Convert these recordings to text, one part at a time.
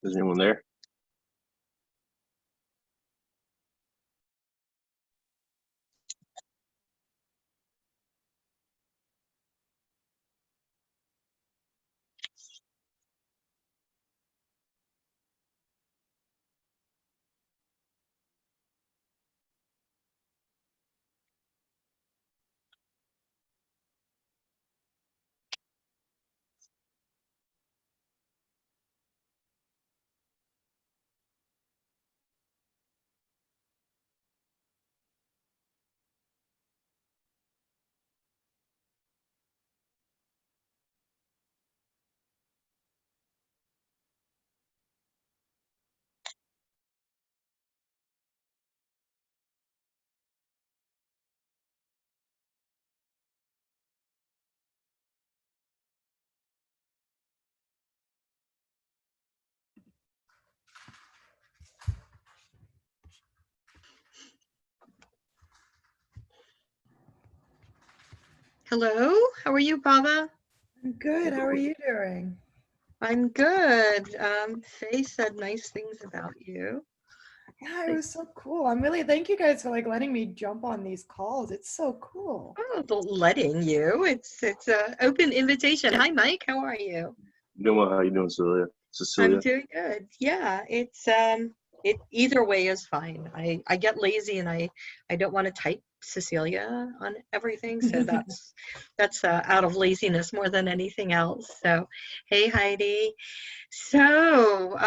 Is anyone there? Hello, how are you, Baba? I'm good. How are you doing? I'm good. Faye said nice things about you. Yeah, it was so cool. Thank you guys for letting me jump on these calls. It's so cool. Oh, the letting you. It's an open invitation. Hi, Mike. How are you? Doing well. How you doing, Cecilia? I'm doing good. Yeah, it's it either way is fine. I get lazy and I don't want to type Cecilia on everything, so that's out of laziness more than anything else. So, hey Heidi. So,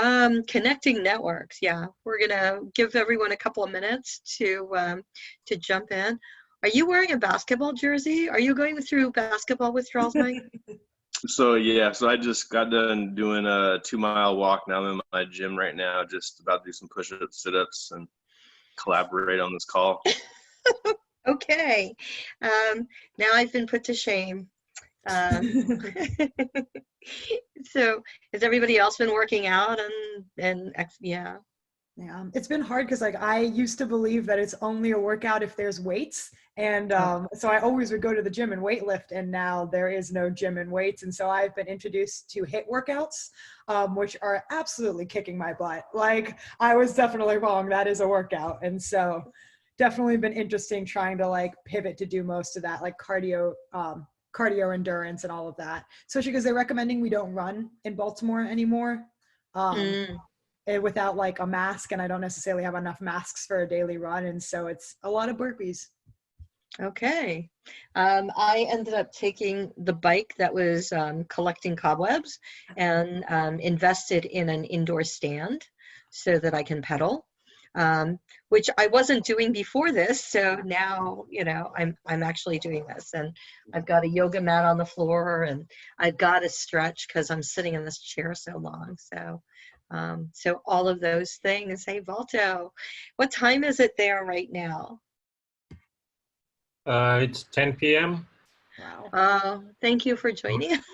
connecting networks. Yeah, we're gonna give everyone a couple of minutes to jump in. Are you wearing a basketball jersey? Are you going through basketball withdrawals, Mike? So yeah, so I just got done doing a 2-mile walk. Now I'm in my gym right now, just about to do some push-ups, sit-ups, and collaborate on this call. Okay. Now I've been put to shame. So has everybody else been working out and yeah. Yeah, it's been hard because I used to believe that it's only a workout if there's weights. And so I always would go to the gym and weight lift, and now there is no gym and weights. And so I've been introduced to HIIT workouts, which are absolutely kicking my butt. I was definitely wrong. That is a workout. And so definitely been interesting trying to pivot to do most of that, cardio endurance and all of that, especially because they're recommending we don't run in Baltimore anymore. Without a mask, and I don't necessarily have enough masks for a daily run, and so it's a lot of burpees. Okay. I ended up taking the bike that was collecting cobwebs and invested in an indoor stand so that I can pedal, which I wasn't doing before this. So now, I'm actually doing this, and I've got a yoga mat on the floor, and I've got to stretch because I'm sitting in this chair so long. So all of those things. Hey, Valto, what time is it there right now? It's 10 p.m. Wow. Thank you for joining us.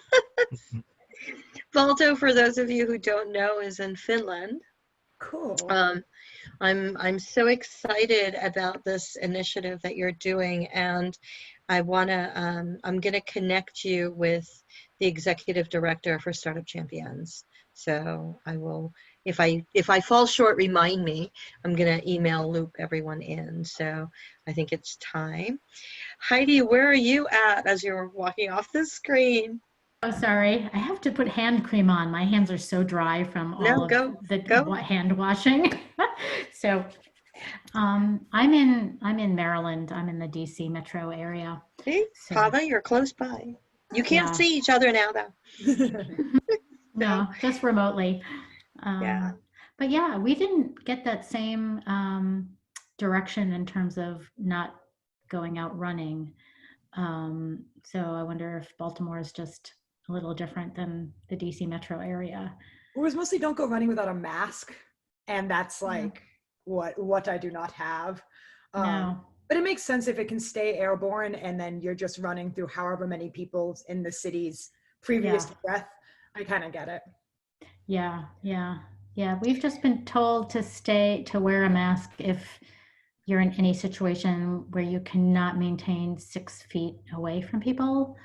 Valto, for those of you who don't know, is in Finland. Cool. I'm so excited about this initiative that you're doing, and I'm gonna connect you with the executive director for Startup Champions. So I will, if I fall short, remind me. I'm gonna email loop everyone in. So I think it's time. Heidi, where are you at as you're walking off the screen? Oh, sorry. I have to put hand cream on. My hands are so dry from all of the hand washing. So I'm in Maryland. I'm in the DC metro area. See, so, Pava, you're close by. You can't see each other now, though. No, just remotely. Yeah. But yeah, we didn't get that same direction in terms of not going out running. So I wonder if Baltimore is just a little different than the DC metro area. It was mostly don't go running without a mask, and that's what I do not have. No. But it makes sense if it can stay airborne, and then you're just running through however many people in the city's previous breath. I kind of get it. Yeah. We've just been told to wear a mask if you're in any situation where you cannot maintain 6 feet away from people.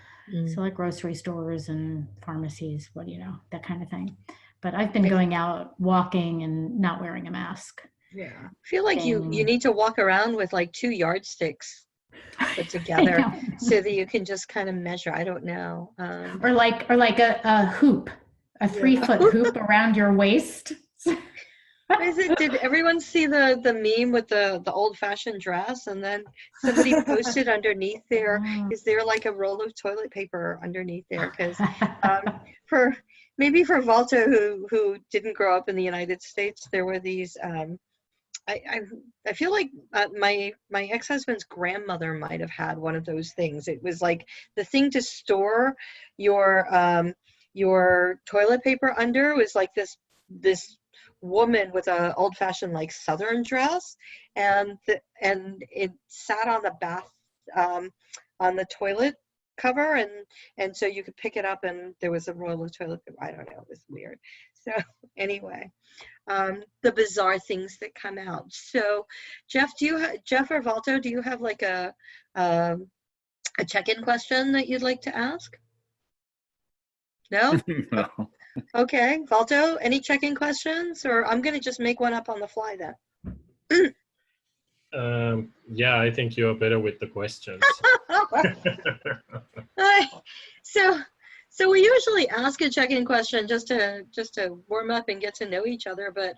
So like grocery stores and pharmacies, that kind of thing. But I've been going out walking and not wearing a mask. Yeah. I feel like you need to walk around with like 2 yardsticks put together so that you can just kind of measure. I don't know. Or like a hoop, a 3-foot hoop around your waist. Did everyone see the meme with the old-fashioned dress, and then somebody posted underneath there, is there like a roll of toilet paper underneath there? Because for Valto, who didn't grow up in the United States, there were these I feel like my ex-husband's grandmother might have had one of those things. It was like the thing to store your toilet paper under was like this woman with a old-fashioned like Southern dress, and it sat on the on the toilet cover, and so you could pick it up and there was a roll of toilet paper. I don't know, it was weird. So anyway, the bizarre things that come out. So Jeff or Valto, do you have like a check-in question that you'd like to ask? No? No. Okay, Valto, any check-in questions, or I'm gonna just make one up on the fly then. Yeah, I think you are better with the questions. So we usually ask a check-in question just to warm up and get to know each other. But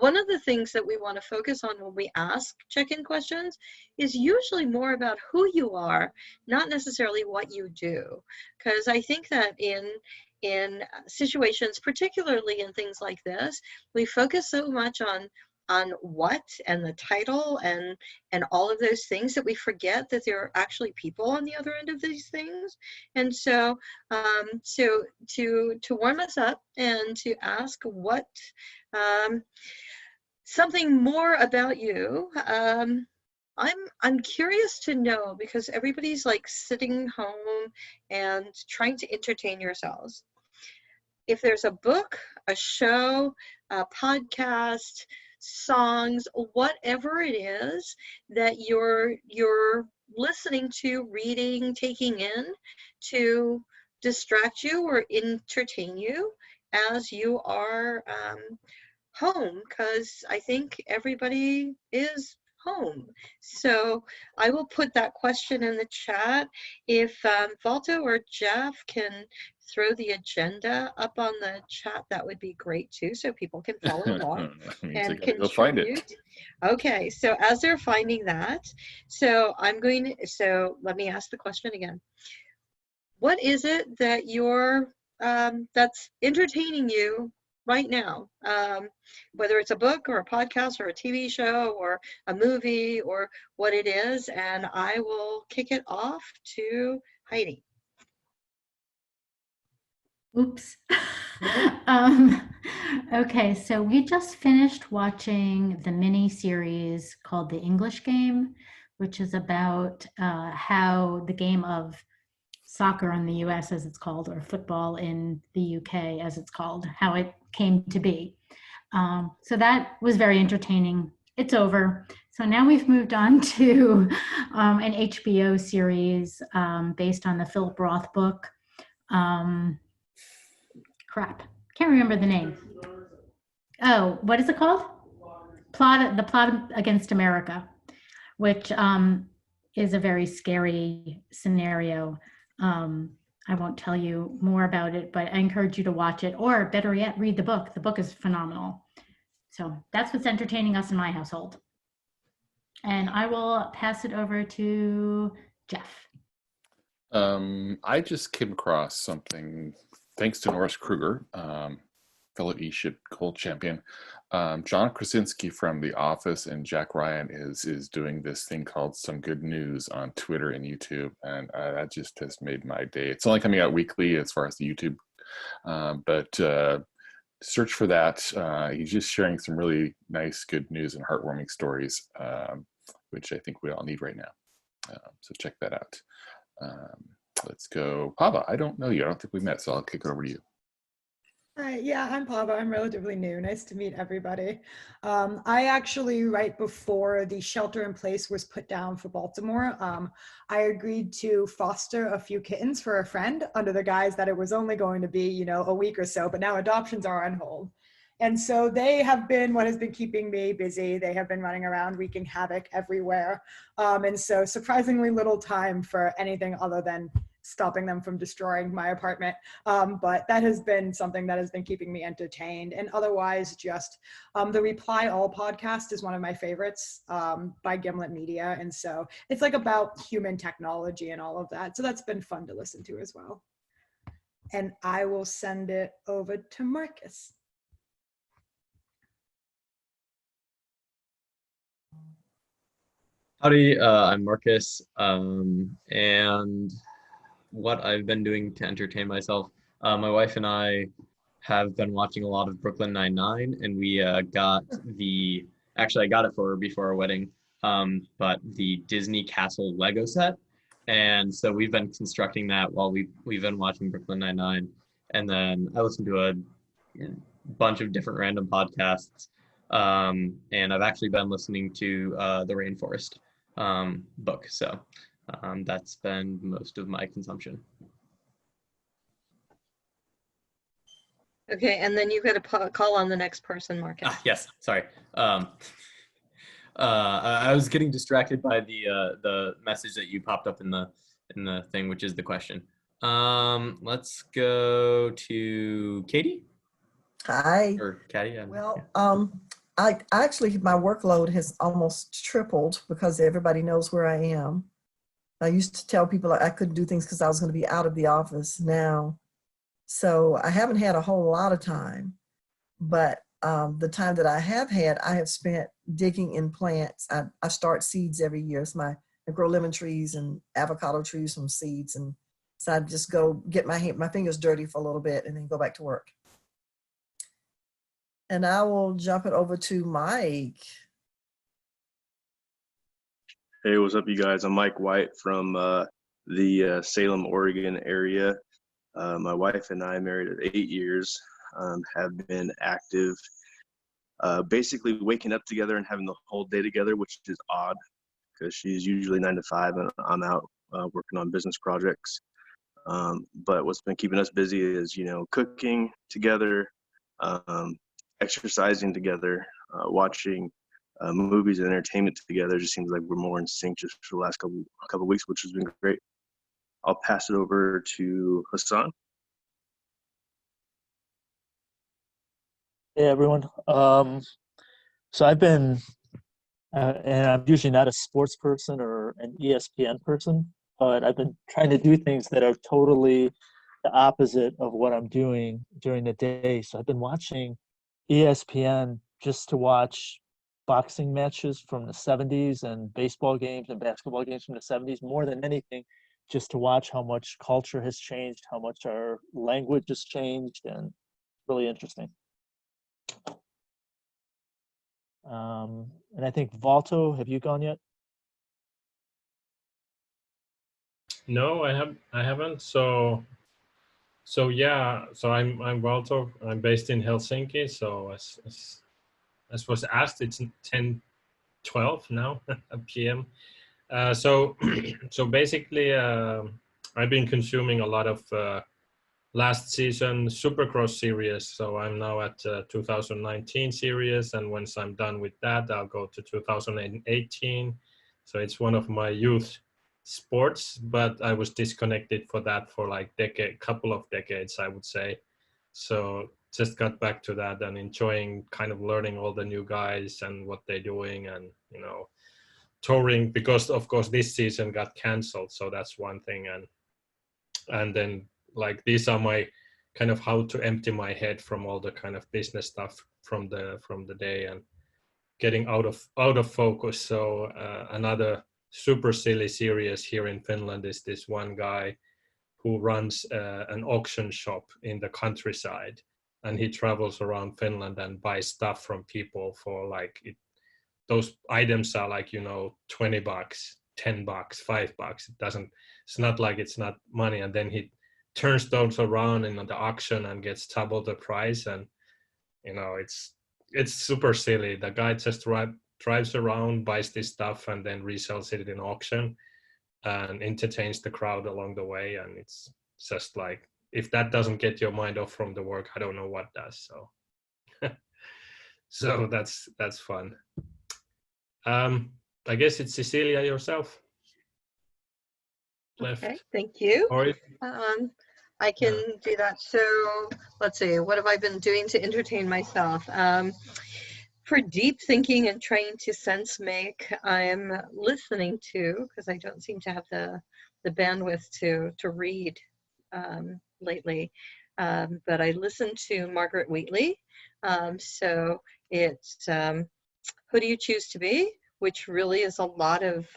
one of the things that we want to focus on when we ask check-in questions is usually more about who you are, not necessarily what you do. Because I think that in situations, particularly in things like this, we focus so much on what and the title and all of those things that we forget that there are actually people on the other end of these things. And so to warm us up and to ask what something more about you, I'm curious to know, because everybody's like sitting home and trying to entertain yourselves. If there's a book, a show, a podcast, songs, whatever it is that you're listening to, reading, taking in to distract you or entertain you as you are home, because I think everybody is home. So I will put that question in the chat. If Valto or Jeff can throw the agenda up on the chat, that would be great too, so people can follow along and contribute. Go find it. Okay, so as they're finding that, so let me ask the question again. What is it that that's entertaining you right now? Whether it's a book or a podcast or a TV show or a movie or what it is, and I will kick it off to Heidi. Oops. Okay, so we just finished watching the mini series called The English Game, which is about how the game of soccer in the US, as it's called, or football in the UK, as it's called, how it came to be. So that was very entertaining. It's over. So now we've moved on to an HBO series based on the Philip Roth book. Can't remember the name. Oh, what is it called? The Plot Against America, which is a very scary scenario. I won't tell you more about it, but I encourage you to watch it, or better yet, read the book. The book is phenomenal. So that's what's entertaining us in my household. And I will pass it over to Jeff. I just came across something, thanks to Norris Kruger, fellow ESHIP gold champion. John Krasinski from The Office and Jack Ryan is doing this thing called Some Good News on Twitter and YouTube, and that just has made my day. It's only coming out weekly as far as the YouTube, but search for that. He's just sharing some really nice, good news and heartwarming stories, which I think we all need right now. So check that out. Let's go. Pava, I don't know you. I don't think we met, so I'll kick it over to you. Hi, yeah, I'm Pava. I'm relatively new. Nice to meet everybody. I actually, right before the shelter in place was put down for Baltimore, I agreed to foster a few kittens for a friend under the guise that it was only going to be, a week or so, but now adoptions are on hold. And so they have been what has been keeping me busy. They have been running around wreaking havoc everywhere. And so surprisingly little time for anything other than stopping them from destroying my apartment. But that has been something that has been keeping me entertained. And otherwise, just the Reply All podcast is one of my favorites by Gimlet Media. And so it's like about human technology and all of that. So that's been fun to listen to as well. And I will send it over to Marcus. Howdy, I'm Marcus, and what I've been doing to entertain myself. My wife and I have been watching a lot of Brooklyn Nine-Nine, and we actually I got it for her before our wedding, but the Disney Castle Lego set, and so we've been constructing that while we've been watching Brooklyn Nine-Nine, and then I listen to a bunch of different random podcasts, and I've actually been listening to The Rainforest book. So that's been most of my consumption. Okay, and then you got to call on the next person, Marcus. Yes, sorry. I was getting distracted by the message that you popped up in the thing, which is the question. Let's go to Katie. Hi. Or Caddy. Well, I actually, my workload has almost tripled because everybody knows where I am. I used to tell people I couldn't do things because I was going to be out of the office now. So I haven't had a whole lot of time, but the time that I have had, I have spent digging in plants. I start seeds every year. I grow lemon trees and avocado trees from seeds. And so I just go get my fingers dirty for a little bit and then go back to work. And I will jump it over to Mike. Hey, what's up, you guys? I'm Mike White from the Salem, Oregon area. My wife and I, married at 8 years, have been active, basically waking up together and having the whole day together, which is odd because she's usually 9 to 5 and I'm out working on business projects. But what's been keeping us busy is, cooking together, exercising together, watching movies and entertainment together. It just seems like we're more in sync just for the last couple of weeks, which has been great. I'll pass it over to Hassan. Hey everyone. So I've been, and I'm usually not a sports person or an ESPN person, but I've been trying to do things that are totally the opposite of what I'm doing during the day. So I've been watching ESPN just to watch boxing matches from the 70s and baseball games and basketball games from the 70s more than anything, just to watch how much culture has changed, how much our language has changed, and really interesting. And I think Valto, have you gone yet? No, I haven't. So yeah. So I'm Valto. I'm based in Helsinki. So as was asked, it's 10:12 now p.m. So so basically, I've been consuming a lot of last season Supercross series. So I'm now at 2019 series, and once I'm done with that, I'll go to 2018. So it's one of my youth sports, but I was disconnected for that for like couple of decades, I would say. So just got back to that and enjoying kind of learning all the new guys and what they're doing, and touring, because of course this season got canceled. So that's one thing, and then like these are my kind of how to empty my head from all the kind of business stuff from the day and getting out of focus. So another super silly series here in Finland is this one guy who runs an auction shop in the countryside, and he travels around Finland and buys stuff from people for like those items are like, $20, $10, $5. It's not like it's not money. And then he turns those around in the auction and gets double the price. And you know, it's super silly. The guy just drives around, buys this stuff, and then resells it in auction and entertains the crowd along the way. And it's just like, if that doesn't get your mind off from the work, I don't know what does. So so that's fun. I guess it's Cecilia yourself left. Okay, thank you. Or if, I can do that. So let's see, what have I been doing to entertain myself? For deep thinking and trying to sense make, I'm listening to, because I don't seem to have the bandwidth to read lately, but I listen to Margaret Wheatley. So it's Who Do You Choose to Be? Which really is a lot of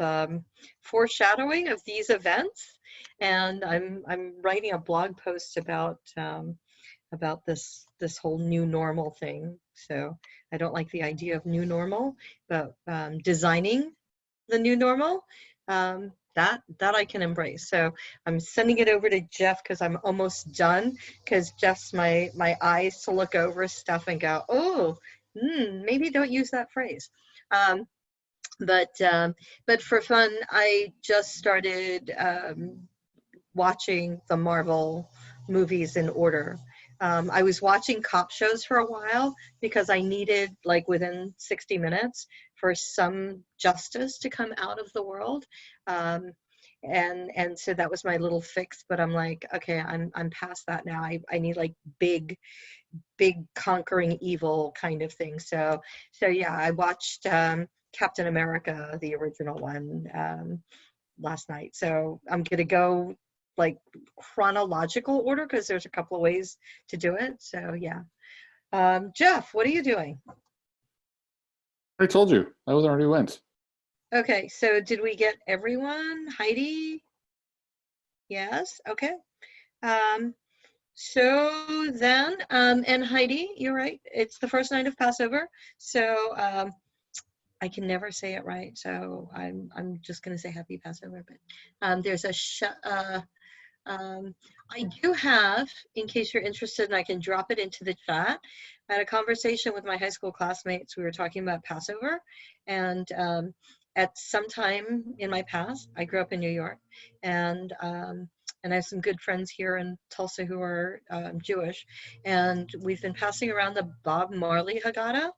foreshadowing of these events. And I'm writing a blog post about this whole new normal thing. So I don't like the idea of new normal, but designing the new normal, that I can embrace. So I'm sending it over to Jeff because I'm almost done, because Jeff's my eyes to look over stuff and go, oh, maybe don't use that phrase. But for fun, I just started watching the Marvel movies in order. I was watching cop shows for a while because I needed, like, within 60 minutes for some justice to come out of the world. And so that was my little fix, but I'm like, okay, I'm past that now. I need like big conquering evil kind of thing. So yeah, I watched Captain America, the original one, last night. So I'm gonna go like chronological order because there's a couple of ways to do it. So yeah. Jeff, what are you doing? I told you. I was already went. Okay, so did we get everyone? Heidi? Yes, okay. So then, and Heidi, you're right, it's the first night of Passover. So I can never say it right, so I'm just gonna say Happy Passover. But there's a I do have, in case you're interested, and I can drop it into the chat, I had a conversation with my high school classmates. We were talking about Passover, and at some time in my past, I grew up in New York, and I have some good friends here in Tulsa who are Jewish, and we've been passing around the Bob Marley Haggadah.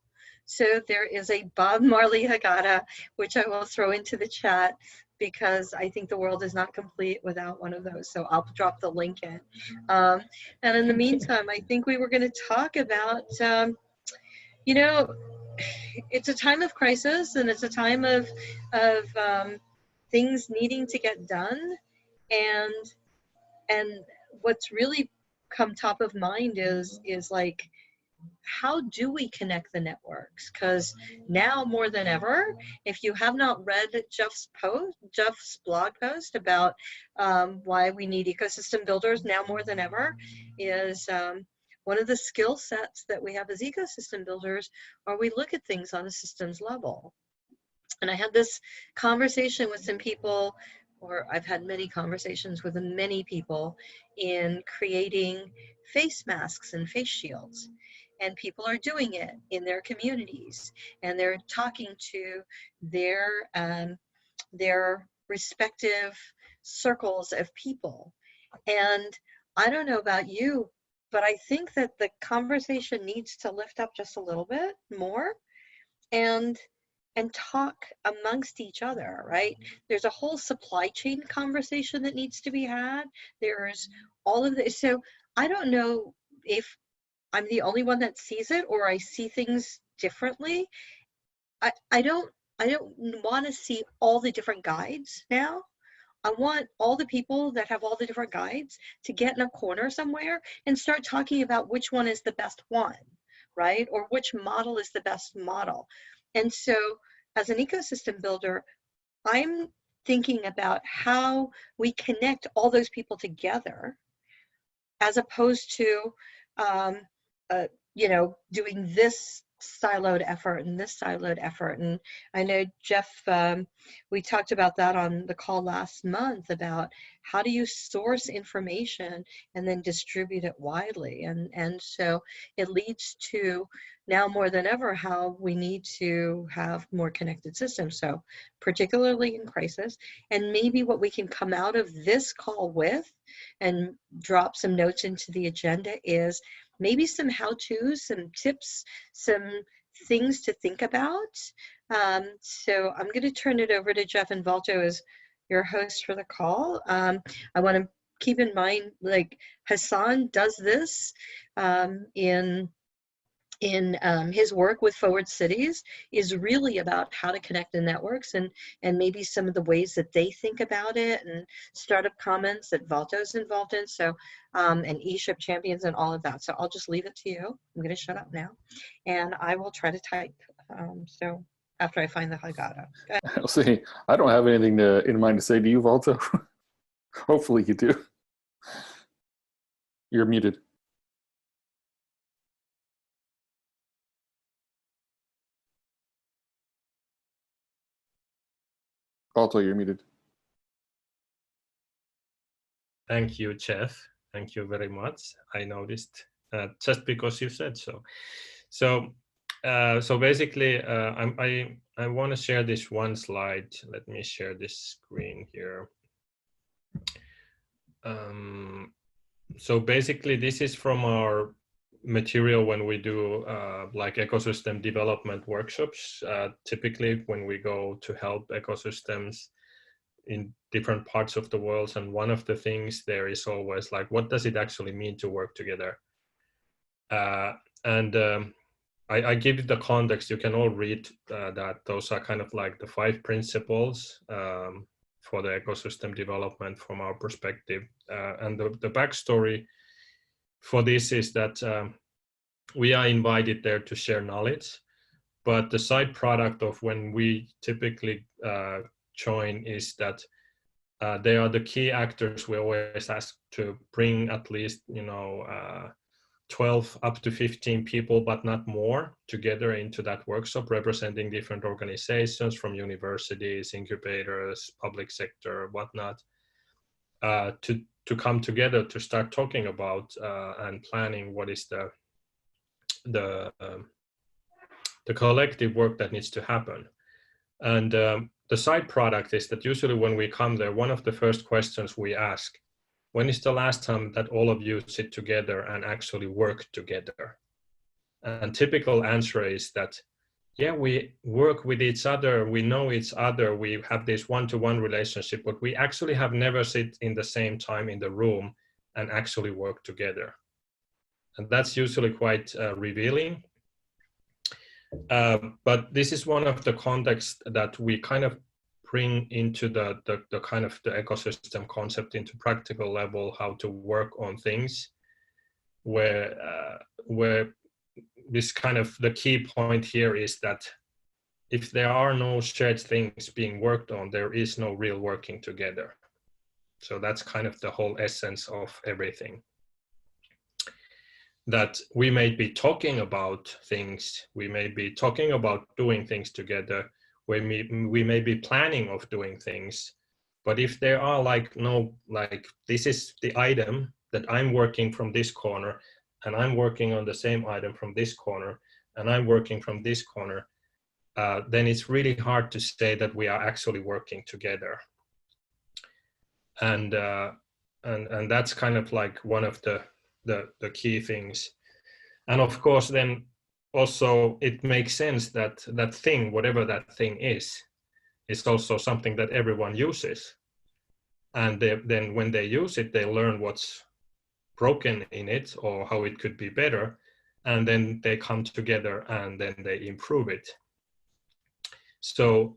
So there is a Bob Marley Haggadah, which I will throw into the chat, because I think the world is not complete without one of those. So I'll drop the link in. And in the meantime, I think we were going to talk about, you know, it's a time of crisis, and it's a time of things needing to get done. And what's really come top of mind is like, how do we connect the networks? Because now more than ever, if you have not read Jeff's blog post about why we need ecosystem builders now more than ever, is one of the skill sets that we have as ecosystem builders are we look at things on a systems level. And I had this conversation with some people, or I've had many conversations with many people in creating face masks and face shields. And people are doing it in their communities, and they're talking to their respective circles of people. And I don't know about you, but I think that the conversation needs to lift up just a little bit more and talk amongst each other, right? There's a whole supply chain conversation that needs to be had. There's all of this. So I don't know if I'm the only one that sees it, or I see things differently. I don't want to see all the different guides now. I want all the people that have all the different guides to get in a corner somewhere and start talking about which one is the best one, right? Or which model is the best model. And so as an ecosystem builder, I'm thinking about how we connect all those people together, as opposed to you know, doing this siloed effort and this siloed effort. And I know, Jeff, we talked about that on the call last month about how do you source information and then distribute it widely. And so it leads to now more than ever how we need to have more connected systems. So particularly in crisis, and maybe what we can come out of this call with and drop some notes into the agenda is maybe some how-tos, some tips, some things to think about. So I'm going to turn it over to Jeff and Valto as your host for the call. I want to keep in mind, like Hassan does this in his work with Forward Cities is really about how to connect the networks and maybe some of the ways that they think about it and startup comments that Valto's involved in. So, and ESHIP champions and all of that. So I'll just leave it to you. I'm going to shut up now and I will try to type. So after I find the Haggadah. I'll say, I don't have anything in mind to say to you, Valto. Hopefully you do. You're muted. Valto, you're muted. Thank you, Jeff. Thank you very much. I noticed just because you said so. So basically, I want to share this one slide. Let me share this screen here. So basically, this is from our material when we do like ecosystem development workshops. Typically, when we go to help ecosystems in different parts of the world, and one of the things there is always like, what does it actually mean to work together? I give you the context. You can all read that. Those are kind of like the 5 principles for the ecosystem development from our perspective. And the backstory for this is that we are invited there to share knowledge, but the side product of when we typically join is that they are the key actors. We always ask to bring at least 12 up to 15 people, but not more, together into that workshop, representing different organizations from universities, incubators, public sector, whatnot, to come together to start talking about and planning what is the collective work that needs to happen. And the side product is that usually when we come there, one of the first questions we ask, when is the last time that all of you sit together and actually work together? And typical answer is that, yeah, we work with each other, we know each other, we have this one-to-one relationship, but we actually have never sit in the same time in the room and actually work together. And that's usually quite revealing. But this is one of the contexts that we kind of bring into the kind of the ecosystem concept into practical level, how to work on things, where this kind of the key point here is that if there are no shared things being worked on, there is no real working together. So that's kind of the whole essence of everything. That we may be talking about things, we may be talking about doing things together, we may be planning of doing things, but if there are like this is the item that I'm working from this corner, and I'm working on the same item from this corner, and I'm working from this corner, then it's really hard to say that we are actually working together. And that's kind of like one of the key things. And of course, then also it makes sense that that thing, whatever that thing is also something that everyone uses. And then when they use it, they learn what's broken in it or how it could be better. And then they come together and then they improve it. So,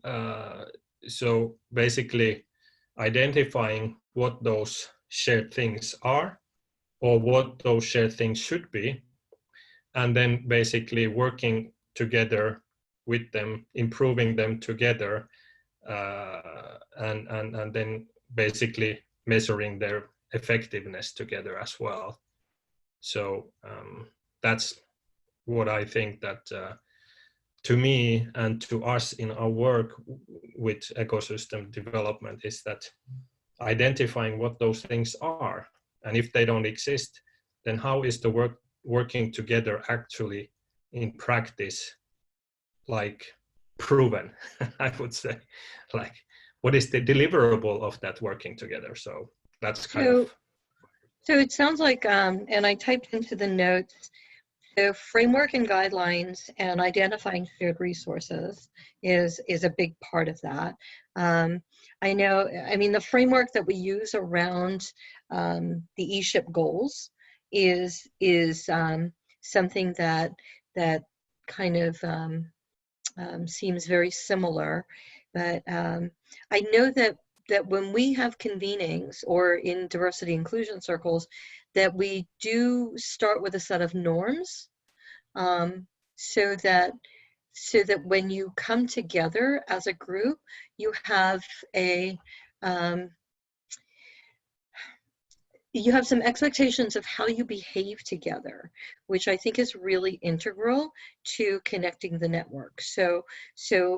so basically identifying what those shared things are or what those shared things should be, and then basically working together with them, improving them together, and then basically measuring their effectiveness together as well. So that's what I think that to me and to us in our work with ecosystem development is that identifying what those things are, and if they don't exist, then how is the working together actually in practice, like, proven? I would say, like, what is the deliverable of that working together? So that's kind of. So it sounds like, and I typed into the notes, so framework and guidelines and identifying shared resources is a big part of that. I know, I mean, the framework that we use around the ESHIP goals is something that kind of seems very similar. But I know that when we have convenings or in diversity inclusion circles, that we do start with a set of norms, so that when you come together as a group, you have you have some expectations of how you behave together, which I think is really integral to connecting the network. So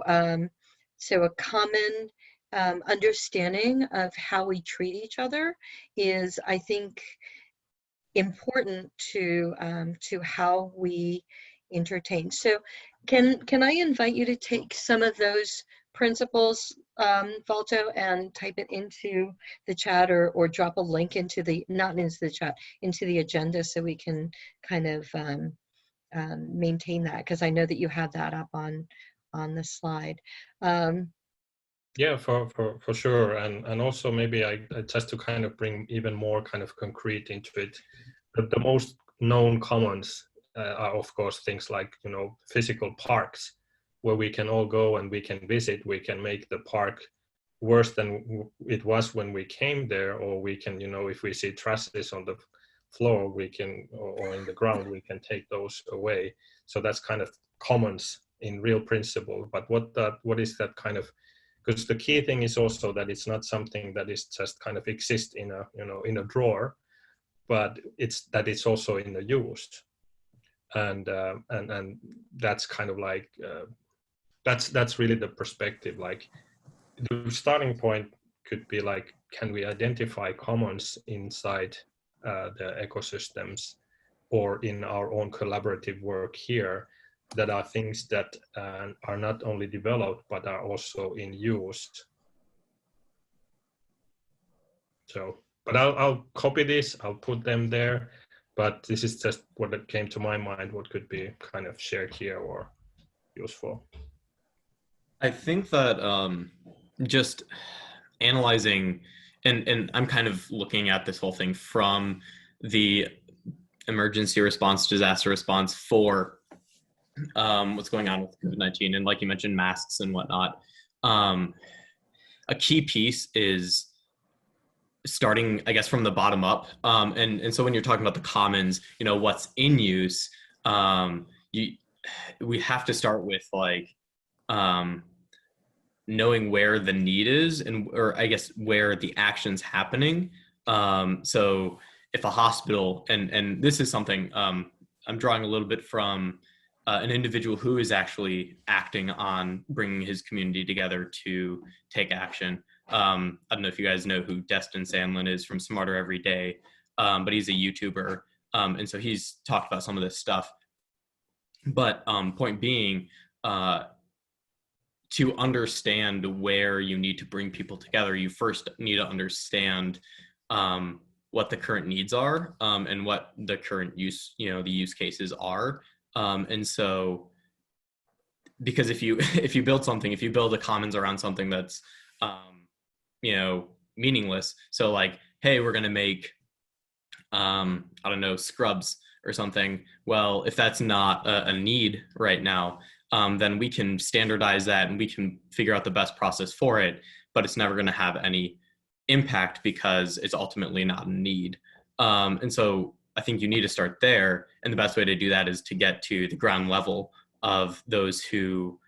a common understanding of how we treat each other is, I think, important to how we entertain. So can I invite you to take some of those principles, Valto, and type it into the chat, or drop a link into the, not into the chat, into the agenda, so we can kind of maintain that, because I know that you have that up on the slide. Yeah, for sure. And also maybe I just to kind of bring even more kind of concrete into it, the most known commons are, of course, things like, you know, physical parks where we can all go and we can visit. We can make the park worse than it was when we came there, or we can, you know, if we see trusses on the floor, we can, or in the ground, we can take those away. So that's kind of commons in real principle. But what is that kind of, because the key thing is also that it's not something that is just kind of exist in a, you know, in a drawer, but it's that it's also in the use. And that's kind of like, that's really the perspective. Like, the starting point could be like, can we identify commons inside the ecosystems or in our own collaborative work here, that are things that are not only developed but are also in use. So, but I'll copy this, I'll put them there, but this is just what came to my mind, what could be kind of shared here or useful. I think that just analyzing, and I'm kind of looking at this whole thing from the emergency response, disaster response for what's going on with COVID-19, and like you mentioned, masks and whatnot. A key piece is starting, I guess, from the bottom up. And so when you're talking about the commons, you know, what's in use, we have to start with like knowing where the need is, or I guess where the action's happening. So if a hospital, and this is something I'm drawing a little bit from an individual who is actually acting on bringing his community together to take action. I don't know if you guys know who Destin Sandlin is from Smarter Every Day, but he's a YouTuber. And so he's talked about some of this stuff. But point being, to understand where you need to bring people together, you first need to understand what the current needs are, and what the current use, you know, the use cases are. And so, because if you build something, if you build a commons around something that's, you know, meaningless, so like, hey, we're going to make, I don't know, scrubs or something. Well, if that's not a need right now, then we can standardize that and we can figure out the best process for it, but it's never going to have any impact because it's ultimately not a need. And so I think you need to start there. And the best way to do that is to get to the ground level of those who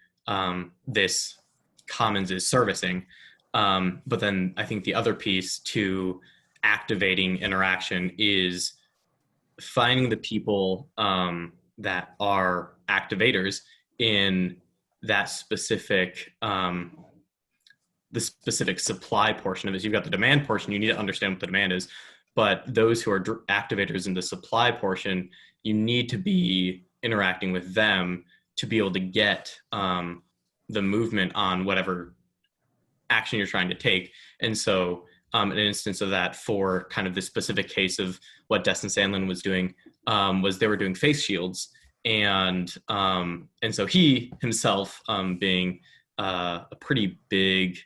this commons is servicing. But then I think the other piece to activating interaction is finding the people that are activators in that specific the specific supply portion of it. So you've got the demand portion. You need to understand what the demand is, but those who are activators in the supply portion, you need to be interacting with them to be able to get the movement on whatever action you're trying to take. And so an instance of that for kind of this specific case of what Destin Sandlin was doing was they were doing face shields. And so he himself being a pretty big,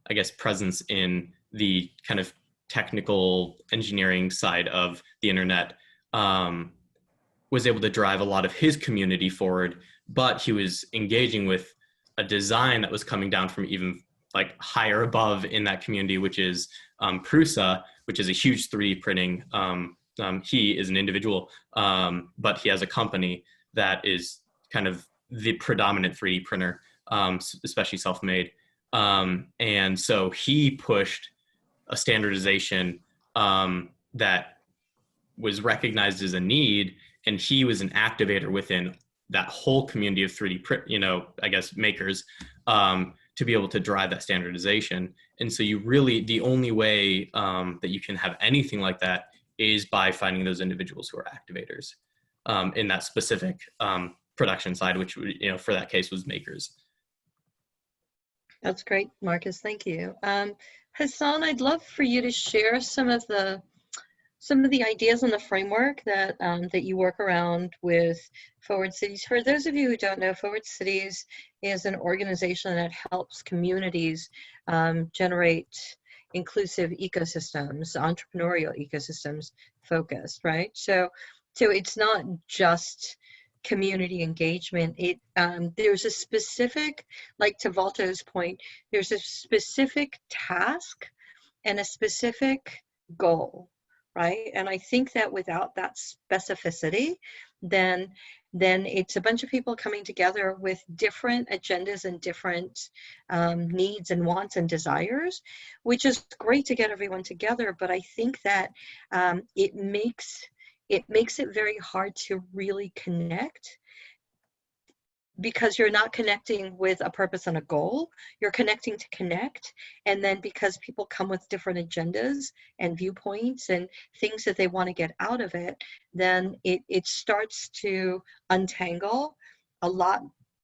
I guess, presence in the kind of technical engineering side of the internet, was able to drive a lot of his community forward, but he was engaging with a design that was coming down from even like higher above in that community, which is Prusa, which is a huge 3D printing. He is an individual, but he has a company that is kind of the predominant 3D printer, especially self-made. And so he pushed a standardization that was recognized as a need, and he was an activator within that whole community of 3D print, I guess, makers, to be able to drive that standardization. And so you really, the only way that you can have anything like that is by finding those individuals who are activators in that specific production side, which, for that case was makers. That's great, Marcus. Thank you. Hassan, I'd love for you to share some of the ideas on the framework that that you work around with Forward Cities. For those of you who don't know, Forward Cities is an organization that helps communities generate inclusive ecosystems, entrepreneurial ecosystems focused, right? So it's not just community engagement. There's a specific, like to Valto's point, there's a specific task and a specific goal, right? And I think that without that specificity, then it's a bunch of people coming together with different agendas and different needs and wants and desires, which is great to get everyone together. But I think that it makes it very hard to really connect, because you're not connecting with a purpose and a goal. You're connecting to connect. And then because people come with different agendas and viewpoints and things that they want to get out of it, then it starts to untangle a lot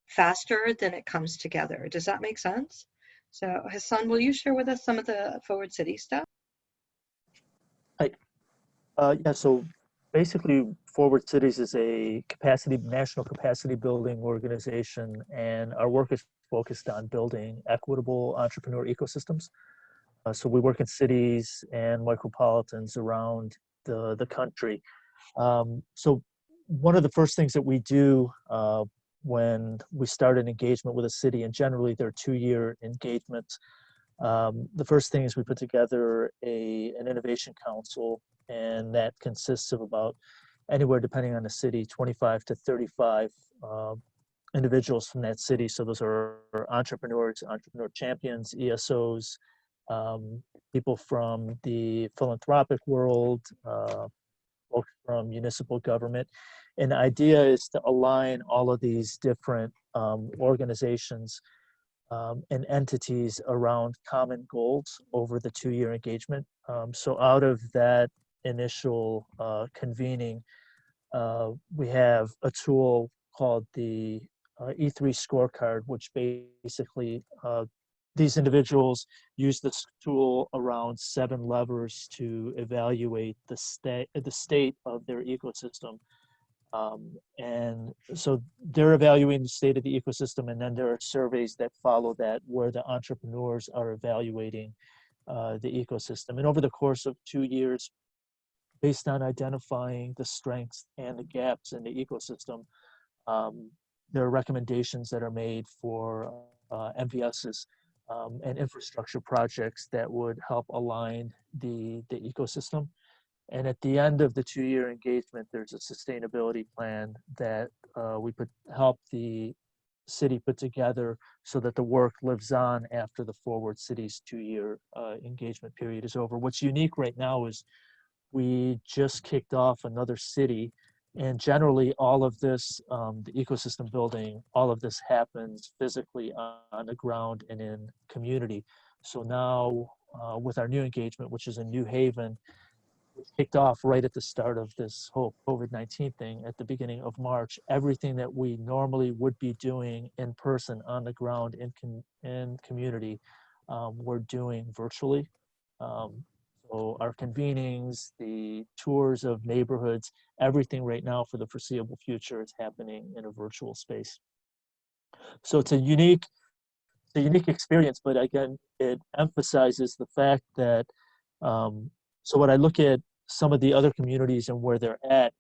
faster than it comes together. Does that make sense? So Hassan, will you share with us some of the Forward City stuff? Yeah, so basically, Forward Cities is a national capacity building organization, and our work is focused on building equitable entrepreneur ecosystems. So we work in cities and micropolitans around the country. So one of the first things that we do when we start an engagement with a city, and generally they're 2-year engagements, the first thing is we put together an innovation council, and that consists of about anywhere, depending on the city, 25 to 35 individuals from that city. So those are entrepreneurs, entrepreneur champions, ESOs, people from the philanthropic world, folks from municipal government. And the idea is to align all of these different organizations and entities around common goals over the 2-year engagement. So out of that initial convening, we have a tool called the E3 scorecard, which basically these individuals use this tool around 7 levers to evaluate the state of their ecosystem. And so they're evaluating the state of the ecosystem, and then there are surveys that follow that where the entrepreneurs are evaluating the ecosystem. And over the course of 2 years, based on identifying the strengths and the gaps in the ecosystem, there are recommendations that are made for MVSs and infrastructure projects that would help align the ecosystem. And at the end of the 2-year engagement, there's a sustainability plan that we could help the city put together so that the work lives on after the Forward Cities 2-year engagement period is over. What's unique right now is we just kicked off another city And generally, all of this, the ecosystem building, all of this happens physically on the ground and in community. So now, with our new engagement, which is in New Haven, which kicked off right at the start of this whole COVID-19 thing at the beginning of March, everything that we normally would be doing in person on the ground in community, we're doing virtually. So our convenings, the tours of neighborhoods, everything right now for the foreseeable future is happening in a virtual space. So it's a unique experience, but again, it emphasizes the fact that, so when I look at some of the other communities and where they're at,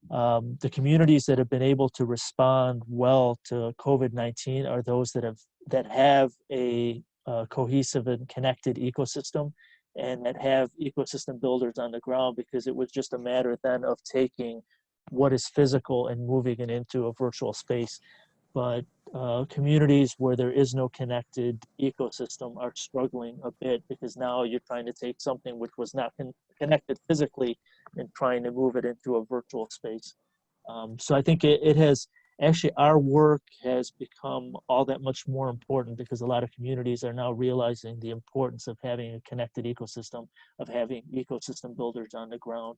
the communities that have been able to respond well to COVID-19 are those that have a cohesive and connected ecosystem, and that have ecosystem builders on the ground, because it was just a matter then of taking what is physical and moving it into a virtual space. But communities where there is no connected ecosystem are struggling a bit, because now you're trying to take something which was not connected physically and trying to move it into a virtual space. So I think it has, actually our work has become all that much more important, because a lot of communities are now realizing the importance of having a connected ecosystem, of having ecosystem builders on the ground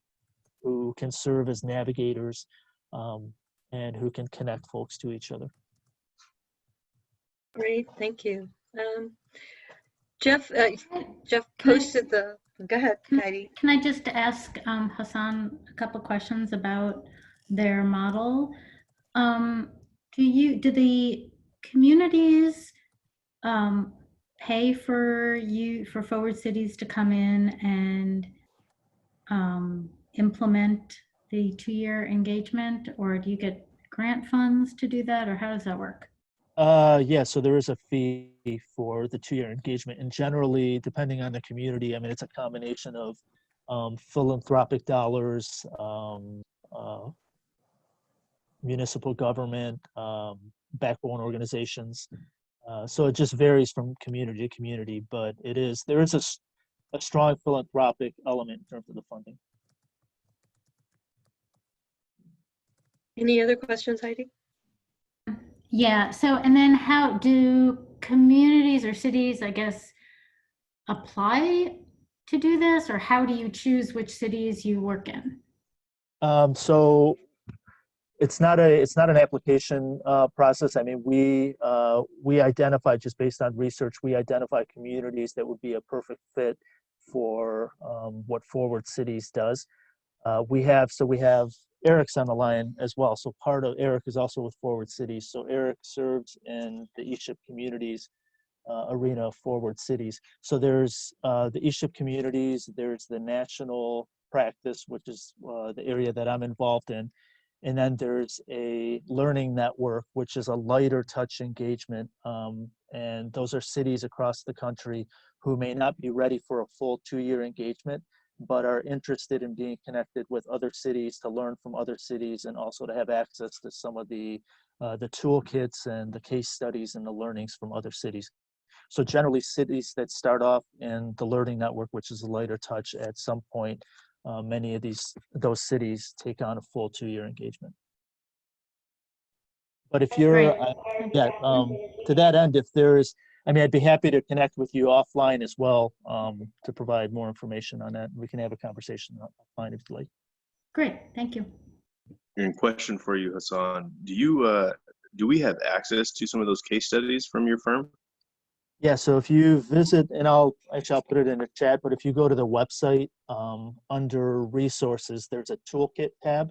who can serve as navigators, and who can connect folks to each other. Great, thank you. Jeff posted the, go ahead, Heidi. Can I just ask Hassan a couple questions about their model? Do the communities pay for Forward Cities to come in and implement the 2-year engagement, or do you get grant funds to do that, or how does that work? Yeah, so there is a fee for the 2-year engagement, and generally, depending on the community, I mean, it's a combination of philanthropic dollars, municipal government, backbone organizations. So it just varies from community to community, but there is a strong philanthropic element in terms of the funding. Any other questions, Heidi? Yeah, so, and then how do communities or cities, I guess, apply to do this, or how do you choose which cities you work in? So it's not an application process. I mean, we identify, just based on research, we identify communities that would be a perfect fit for what Forward Cities does. We have Eric's on the line as well. So part of Eric is also with Forward Cities. So Eric serves in the ESHIP communities arena of Forward Cities. So there's the ESHIP communities, there's the national practice, which is the area that I'm involved in. And then there's a learning network, which is a lighter touch engagement. And those are cities across the country who may not be ready for a full 2-year engagement, but are interested in being connected with other cities, to learn from other cities, and also to have access to some of the toolkits and the case studies and the learnings from other cities. So generally, cities that start off in the learning network, which is a lighter touch, at some point, many of those cities take on a full 2-year engagement. But if you're, to that end, if there's, I mean, I'd be happy to connect with you offline as well, to provide more information on that. We can have a conversation offline if you like. Great, thank you. And question for you, Hassan. Do we have access to some of those case studies from your firm? Yeah, so if you visit, and I'll put it in the chat, but if you go to the website, under resources, there's a toolkit tab.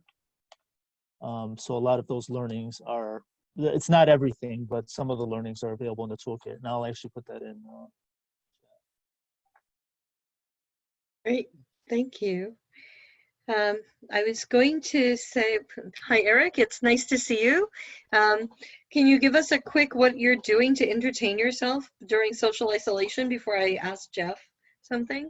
So a lot of those learnings are, it's not everything, but some of the learnings are available in the toolkit. And I'll actually put that in. Great, thank you. I was going to say, hi, Eric, it's nice to see you. Can you give us a quick what you're doing to entertain yourself during social isolation before I ask Jeff something?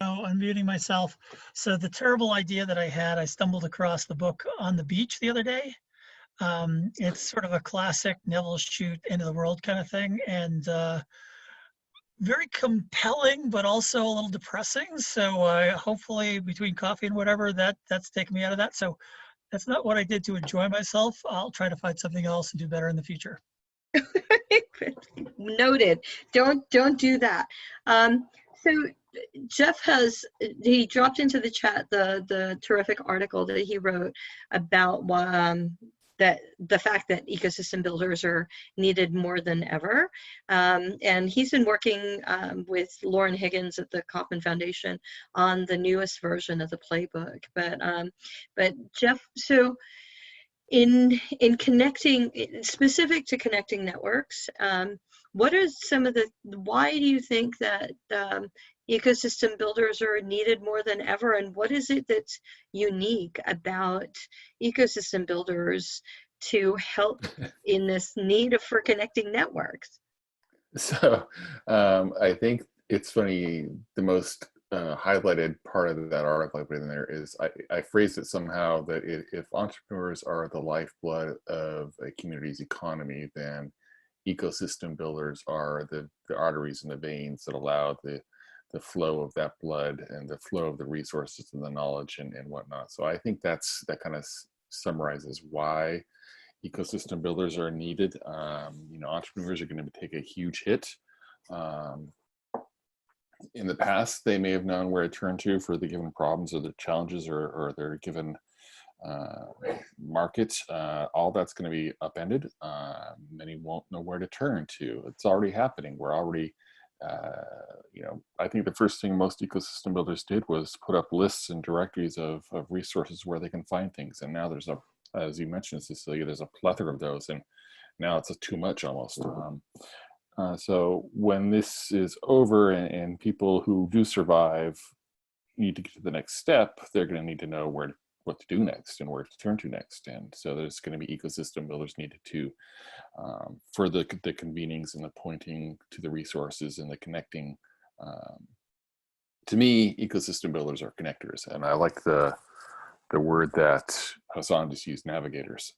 Oh, unmuting myself. So the terrible idea that I had, I stumbled across the book On the Beach the other day. It's sort of a classic Neville Shute, end of the world kind of thing. And very compelling, but also a little depressing. So hopefully between coffee and whatever, that's taken me out of that. So that's not what I did to enjoy myself. I'll try to find something else and do better in the future. Noted. Don't do that. So Jeff he dropped into the chat the terrific article that he wrote about that the fact that ecosystem builders are needed more than ever. And he's been working with Lauren Higgins at the Kauffman Foundation on the newest version of the playbook. But Jeff, so in connecting, specific to connecting networks, what are some of why do you think that ecosystem builders are needed more than ever, and what is it that's unique about ecosystem builders to help in this need for connecting networks? So I think it's funny, the most highlighted part of that article I put in there is I phrased it somehow that if entrepreneurs are the lifeblood of a community's economy, then ecosystem builders are the arteries and the veins that allow the flow of that blood and the flow of the resources and the knowledge and whatnot. So I think that kind of summarizes why ecosystem builders are needed. Entrepreneurs are going to take a huge hit. In the past, they may have known where to turn to for the given problems or the challenges or their given market. All that's going to be upended. Many won't know where to turn to. It's already happening. We're already, I think the first thing most ecosystem builders did was put up lists and directories of resources where they can find things. And now there's as you mentioned, Cecilia, there's a plethora of those, and now it's too much almost. So when this is over and people who do survive need to get to the next step, they're going to need to know what to do next and where to turn to next. And so there's going to be ecosystem builders needed to further the convenings and the pointing to the resources and the connecting. To me, ecosystem builders are connectors, and I like the word that Hassan just used, navigators.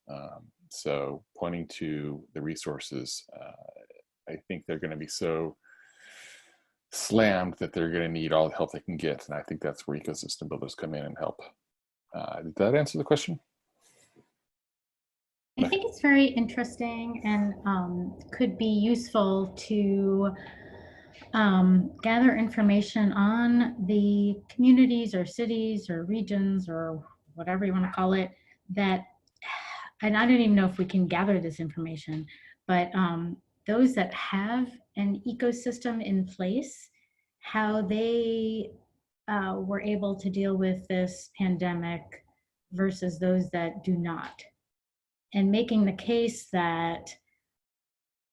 So pointing to the resources, I think they're going to be so slammed that they're going to need all the help they can get. And I think that's where ecosystem builders come in and help. Did that answer the question? I think it's very interesting and could be useful to gather information on the communities or cities or regions or whatever you want to call it and I don't even know if we can gather this information, but those that have an ecosystem in place, how they were able to deal with this pandemic versus those that do not. And making the case that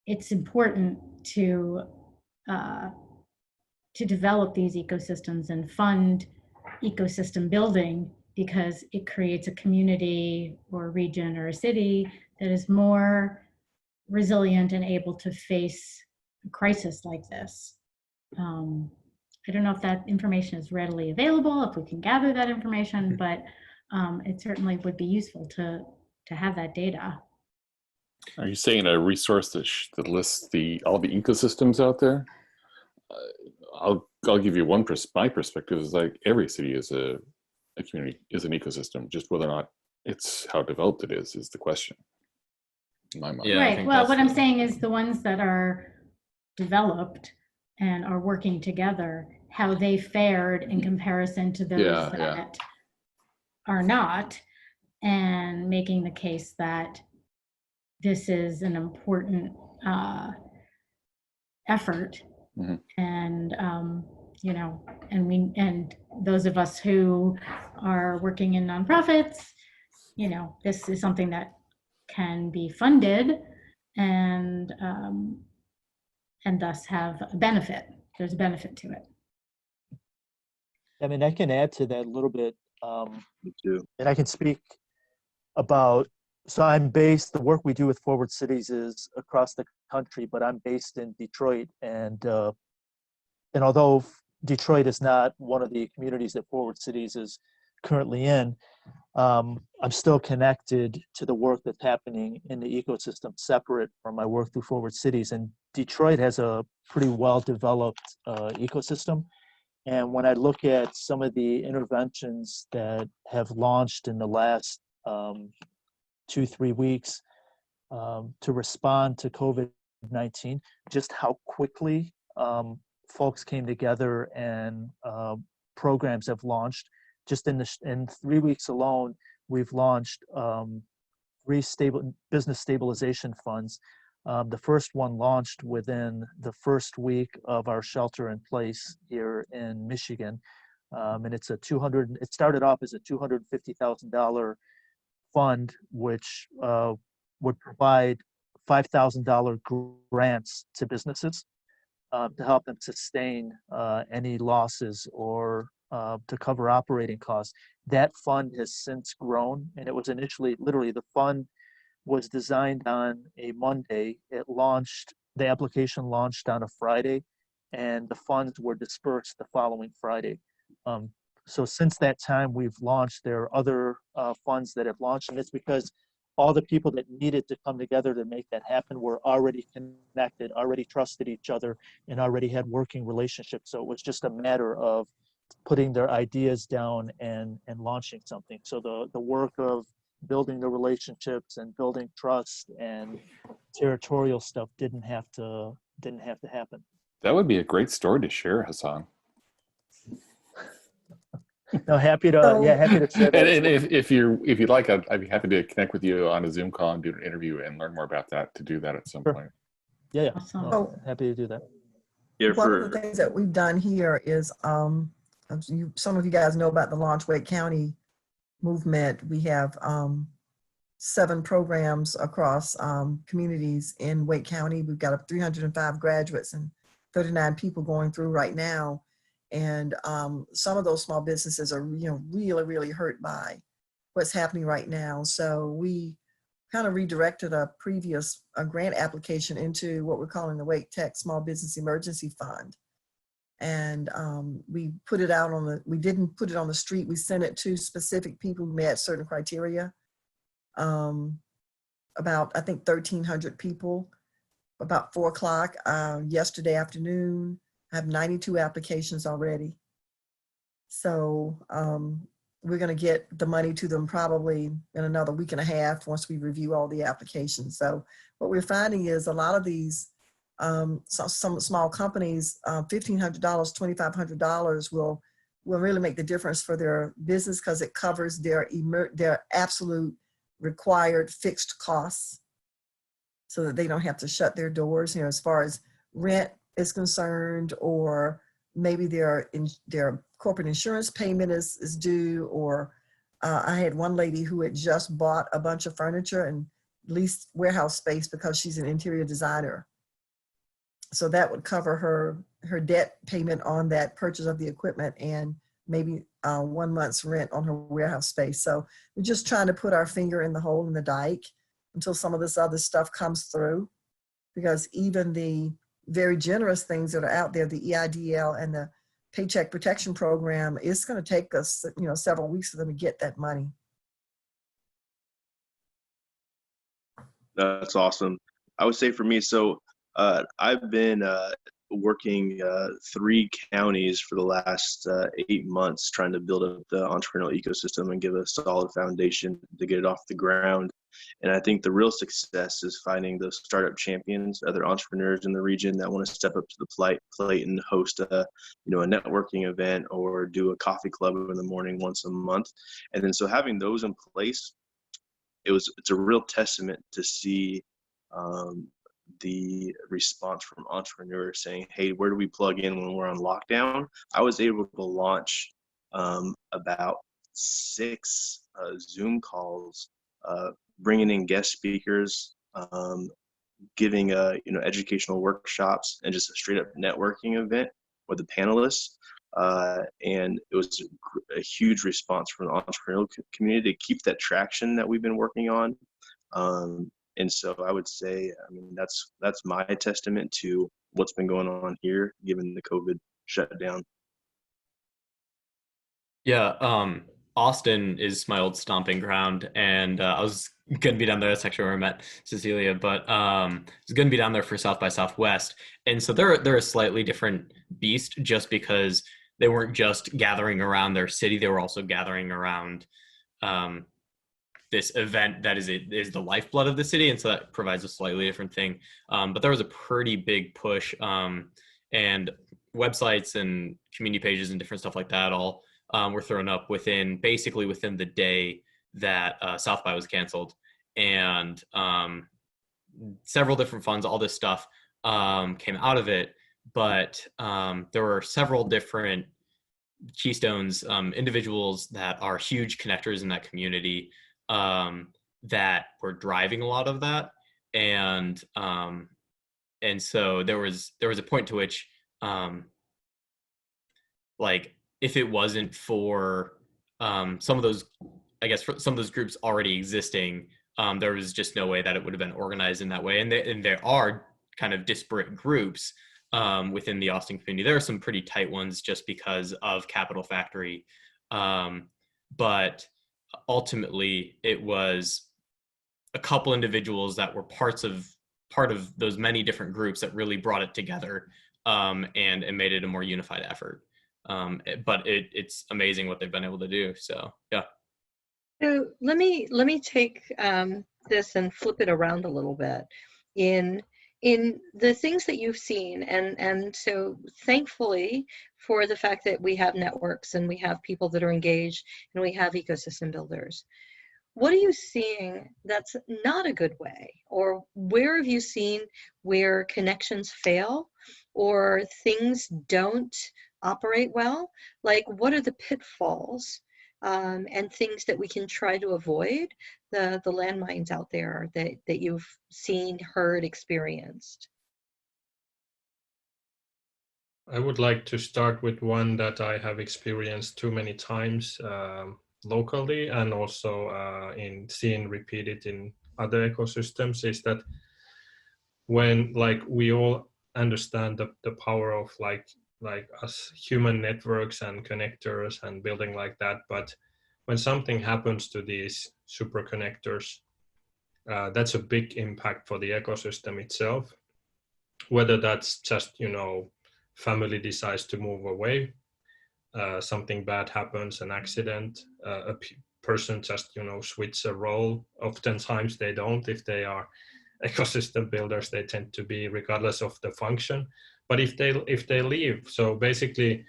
it's important to develop these ecosystems and fund ecosystem building because it creates a community or a region or a city that is more resilient and able to face a crisis like this. I don't know if that information is readily available, if we can gather that information, but it certainly would be useful to have that data. Are you saying a resource that lists all the ecosystems out there? I'll give you my perspective is like every city is a community, is an ecosystem. Just whether or not it's how developed it is the question. In my mind. Yeah, right. Well, what I'm saying is the ones that are developed and are working together, how they fared in comparison to those that are not, and making the case that this is an important effort. Mm-hmm. And and those of us who are working in nonprofits, this is something that can be funded and thus have a benefit. There's a benefit to it. I mean, I can add to that a little bit. Me too. And I can speak about, so the work we do with Forward Cities is across the country, but I'm based in Detroit. And although Detroit is not one of the communities that Forward Cities is currently in, I'm still connected to the work that's happening in the ecosystem, separate from my work through Forward Cities. And Detroit has a pretty well-developed ecosystem. And when I look at some of the interventions that have launched in the last 2-3 weeks to respond to COVID-19, just how quickly folks came together and programs have launched. Just in 3 weeks alone, we've launched 3 business stabilization funds. The first one launched within the first week of our shelter in place here in Michigan, and it started off as a $250,000 fund, which would provide $5,000 grants to businesses to help them sustain any losses or to cover operating costs. That fund has since grown, and it was initially, literally, the fund was designed on a Monday. The application launched on a Friday, and the funds were dispersed the following Friday. So since that time, we've launched. There are other funds that have launched, and it's because all the people that needed to come together to make that happen were already connected, already trusted each other, and already had working relationships. So it was just a matter of putting their ideas down and launching something. So the work of building the relationships and building trust and territorial stuff didn't have to happen. That would be a great story to share, Hassan. No, happy to share that. And if you'd like, I'd be happy to connect with you on a Zoom call and do an interview and learn more about that. To do that at some point. Yeah. Awesome. No, happy to do that. Yeah, One of the things that we've done here is, some of you guys know about the Launch Wake County movement. We have 7 programs across communities in Wake County. We've got 305 graduates and 39 people going through right now. And some of those small businesses are, really, really hurt by what's happening right now. So we kind of redirected a previous grant application into what we're calling the Wake Tech Small Business Emergency Fund. And we put it out we didn't put it on the street. We sent it to specific people who met certain criteria. About, I think, 1,300 people. About 4 o'clock yesterday afternoon, I have 92 applications already. So we're going to get the money to them probably in another week and a half once we review all the applications. So what we're finding is a lot of these, some small companies, $1,500, $2,500 will really make the difference for their business because it covers their absolute required fixed costs so that they don't have to shut their doors, as far as rent is concerned, or maybe their corporate insurance payment is due, or I had one lady who had just bought a bunch of furniture and leased warehouse space because she's an interior designer. So that would cover her debt payment on that purchase of the equipment and maybe 1 month's rent on her warehouse space. So we're just trying to put our finger in the hole in the dike until some of this other stuff comes through, because even the very generous things that are out there, the EIDL and the Paycheck Protection Program, it's going to take us, several weeks for them to get that money. That's awesome. I would say for me, so I've been working 3 counties for the last 8 months, trying to build up the entrepreneurial ecosystem and give a solid foundation to get it off the ground. And I think the real success is finding those startup champions, other entrepreneurs in the region that want to step up to the plate and host a networking event or do a coffee club in the morning once a month. And then so having those in place, it's a real testament to see the response from entrepreneurs saying, hey, where do we plug in when we're on lockdown? I was able to launch about 6 Zoom calls, bringing in guest speakers, giving educational workshops, and just a straight up networking event with the panelists. And it was a huge response from the entrepreneurial community to keep that traction that we've been working on. And so I would say, that's my testament to what's been going on here, given the COVID shutdown. Yeah, Austin is my old stomping ground, and I was gonna be down there. That's actually where I met Cecilia, but I was gonna be down there for South by Southwest, and so they're a slightly different beast, just because they weren't just gathering around their city; they were also gathering around um, this event that is the lifeblood of the city, and so that provides a slightly different thing. But there was a pretty big push, and websites and community pages and different stuff like that all were thrown up basically within the day that South by was canceled, and several different funds, all this stuff came out of it. But there were several different keystones, individuals that are huge connectors in that community, that were driving a lot of that, and so there was a point to which, like, if it wasn't for some of those, I guess, for some of those groups already existing, there was just no way that it would have been organized in that way. And there are kind of disparate groups within the Austin community. There are some pretty tight ones just because of Capital Factory, but ultimately it was a couple individuals that were part of those many different groups that really brought it together, and made it a more unified effort. But it's amazing what they've been able to do. So yeah. So let me take this and flip it around a little bit. In the things that you've seen, and so thankfully for the fact that we have networks and we have people that are engaged and we have ecosystem builders, what are you seeing that's not a good way? Or where have you seen where connections fail or things don't operate well? Like, what are the pitfalls and things that we can try to avoid, the landmines out there that you've seen, heard, experienced? I would like to start with one that I have experienced too many times locally, and also in seeing repeated in other ecosystems, is that when, like, we all understand the power of like us human networks and connectors and building like that, but when something happens to these super connectors, that's a big impact for the ecosystem itself. Whether that's just, family decides to move away, something bad happens, an accident, a person just, switch a role. Oftentimes they don't. If they are ecosystem builders, they tend to be, regardless of the function. But if they leave, so basically,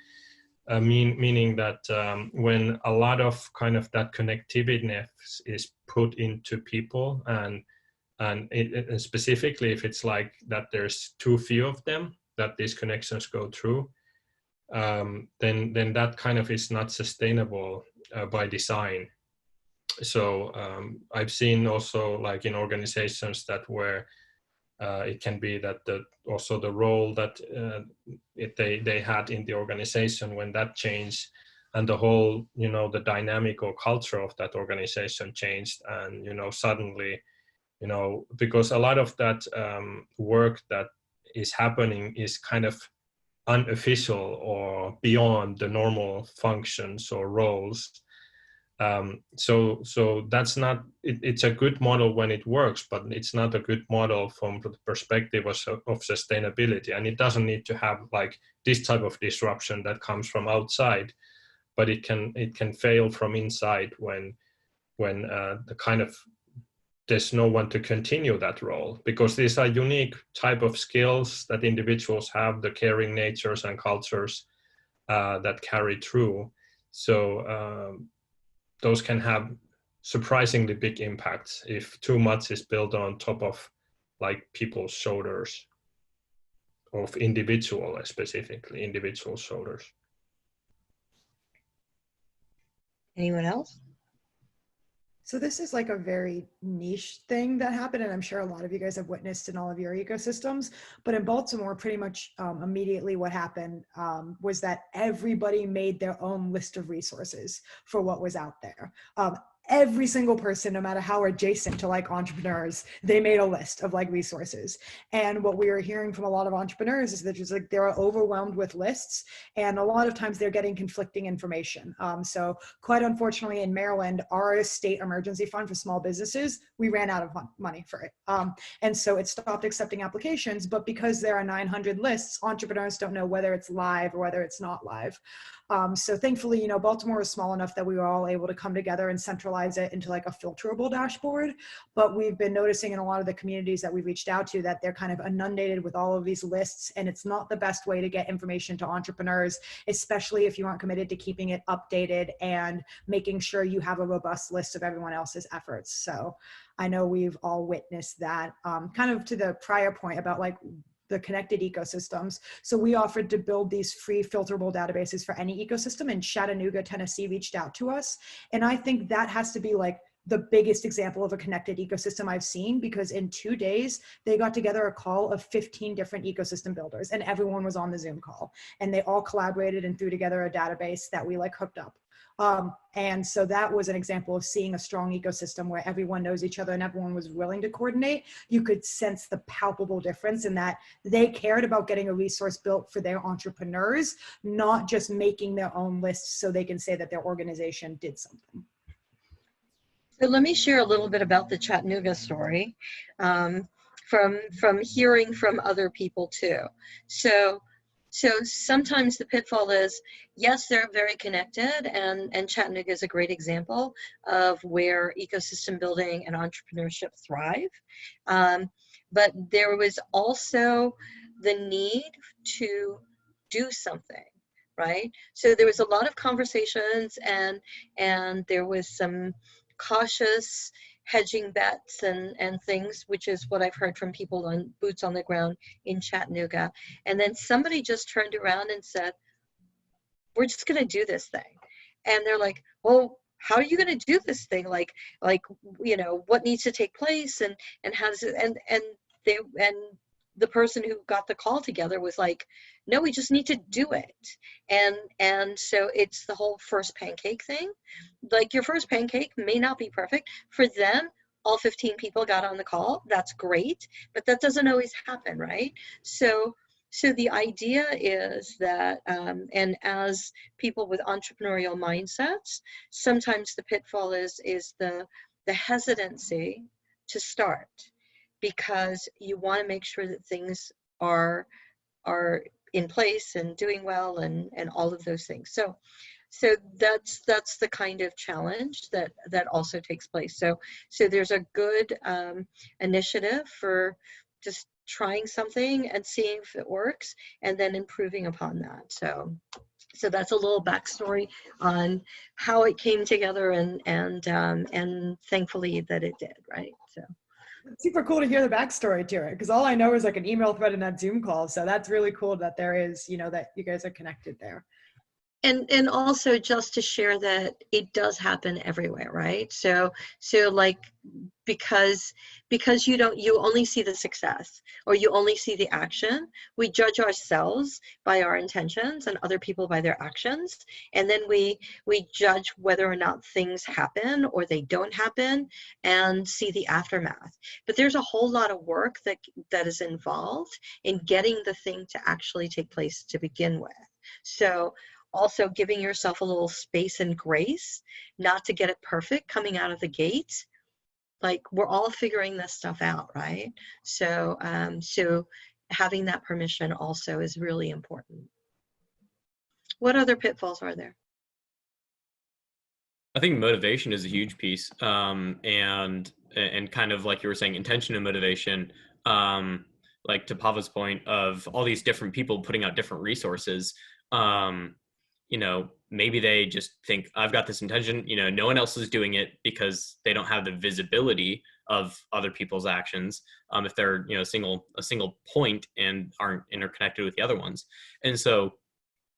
meaning that when a lot of kind of that connectivity is put into people, and specifically if it's like that there's too few of them that these connections go through, then that kind of is not sustainable by design. So I've seen also, like, in organizations that where it can be that also the role that they had in the organization, when that changed, and the whole, the dynamic or culture of that organization changed, and suddenly, because a lot of that work that is happening is kind of unofficial or beyond the normal functions or roles. So that's not, it's a good model when it works, but it's not a good model from the perspective of sustainability. And it doesn't need to have like this type of disruption that comes from outside, but it can fail from inside when the kind of, there's no one to continue that role, because these are unique type of skills that individuals have, the caring natures and cultures that carry through. So those can have surprisingly big impacts if too much is built on top of like people's shoulders, of specifically individual shoulders. Anyone else? So this is like a very niche thing that happened, and I'm sure a lot of you guys have witnessed in all of your ecosystems, but in Baltimore, pretty much immediately what happened was that everybody made their own list of resources for what was out there. every single person, no matter how adjacent to like entrepreneurs, they made a list of like resources. And what we were hearing from a lot of entrepreneurs is that just like they're overwhelmed with lists, and a lot of times they're getting conflicting information. So quite unfortunately in Maryland, our state emergency fund for small businesses, we ran out of money for it. And so it stopped accepting applications, but because there are 900 lists, entrepreneurs don't know whether it's live or whether it's not live. So thankfully, you know, Baltimore is small enough that we were all able to come together and centralize it into like a filterable dashboard. But we've been noticing in a lot of the communities that we've reached out to that they're kind of inundated with all of these lists, and it's not the best way to get information to entrepreneurs, especially if you aren't committed to keeping it updated and making sure you have a robust list of everyone else's efforts. So I know we've all witnessed that. Kind of to the prior point about like the connected ecosystems. So we offered to build these free filterable databases for any ecosystem, and Chattanooga, Tennessee reached out to us. And I think that has to be like the biggest example of a connected ecosystem I've seen, because in 2 days, they got together a call of 15 different ecosystem builders, and everyone was on the Zoom call, and they all collaborated and threw together a database that we like hooked up. And so that was an example of seeing a strong ecosystem where everyone knows each other and everyone was willing to coordinate. You could sense the palpable difference in that they cared about getting a resource built for their entrepreneurs, not just making their own lists so they can say that their organization did something. So let me share a little bit about the Chattanooga story, from hearing from other people too. So sometimes the pitfall is, yes, they're very connected, and Chattanooga is a great example of where ecosystem building and entrepreneurship thrive. But there was also the need to do something, right? So there was a lot of conversations, and there was some cautious hedging bets and things, which is what I've heard from people on boots on the ground in Chattanooga. And then somebody just turned around and said, we're just going to do this thing. And they're like, well, how are you going to do this thing? Like, you know, what needs to take place, and how does it, and the person who got the call together was like, no, we just need to do it. And so it's the whole first pancake thing. Like, your first pancake may not be perfect. For them, all 15 people got on the call. That's great, but that doesn't always happen, right? So the idea is that, and as people with entrepreneurial mindsets, sometimes the pitfall is the hesitancy to start, because you want to make sure that things are in place and doing well and all of those things. So that's the kind of challenge that also takes place. So there's a good initiative for just trying something and seeing if it works, and then improving upon that. So that's a little backstory on how it came together, and thankfully that it did, right? So. It's super cool to hear the backstory to it, because all I know is like an email thread and that Zoom call. So that's really cool that there is, you know, that you guys are connected there. And also just to share that it does happen everywhere, right? So like, because you only see the success, or you only see the action. We judge ourselves by our intentions and other people by their actions, and then we judge whether or not things happen or they don't happen, and see the aftermath. But there's a whole lot of work that is involved in getting the thing to actually take place to begin with. So also giving yourself a little space and grace, not to get it perfect coming out of the gate. Like, we're all figuring this stuff out, right? So having that permission also is really important. What other pitfalls are there? I think motivation is a huge piece, and kind of like you were saying, intention and motivation. Like to Pava's point of all these different people putting out different resources. You know, maybe they just think, I've got this intention, you know, no one else is doing it, because they don't have the visibility of other people's actions, if they're, you know, a single point and aren't interconnected with the other ones. And so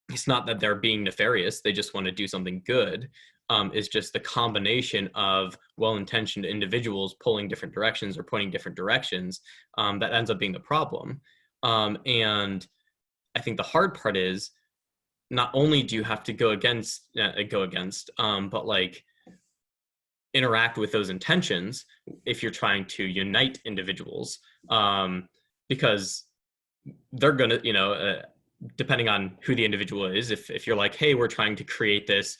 it's not that they're being nefarious, they just want to do something good. It's just the combination of well-intentioned individuals pulling different directions or pointing different directions that ends up being the problem. And I think the hard part is, not only do you have to go against, but like, interact with those intentions if you're trying to unite individuals, because they're gonna, depending on who the individual is, if you're like, hey, we're trying to create this